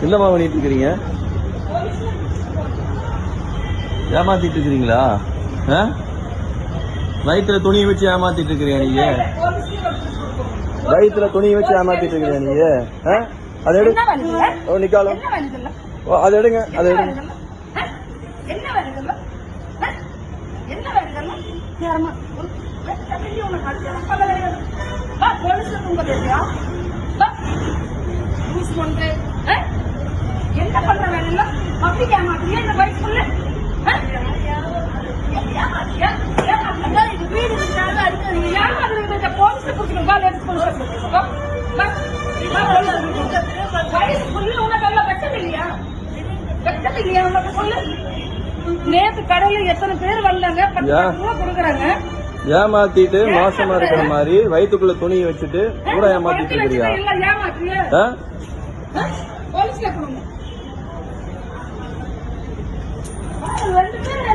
என்னமா பண்ணிட்டு இருக்கிறீங்க? ஏமாத்திட்டு இருக்கிறீங்களா? வயிற்றுல துணியை வச்சு ஏமாத்திட்டு இருக்கிறீங்க நீங்க? வயிற்றுல துணியை வச்சு ஏமாத்திட்டு இருக்கிறீங்க நீங்க? அதை எடுங்க. நிக்காலும் அதை எடுங்க, அதை எடுங்க. என்ன பண்ற வேலை அப்படி ஏமாத்தியா இந்த வயசுக்குள்ள வீடு போலீஸ் நேத்து கடையில எத்தனை பேர் வந்தாங்க கொடுக்குறாங்க. ஏமாத்திட்டு மோசமா இருக்கிற மாதிரி வயிற்றுக்குள்ள துணியை வச்சுட்டு கூட ஏமாத்திட்டு இருக்கிறியா? போலீஸ்ல கொடுங்க. 2 பேர்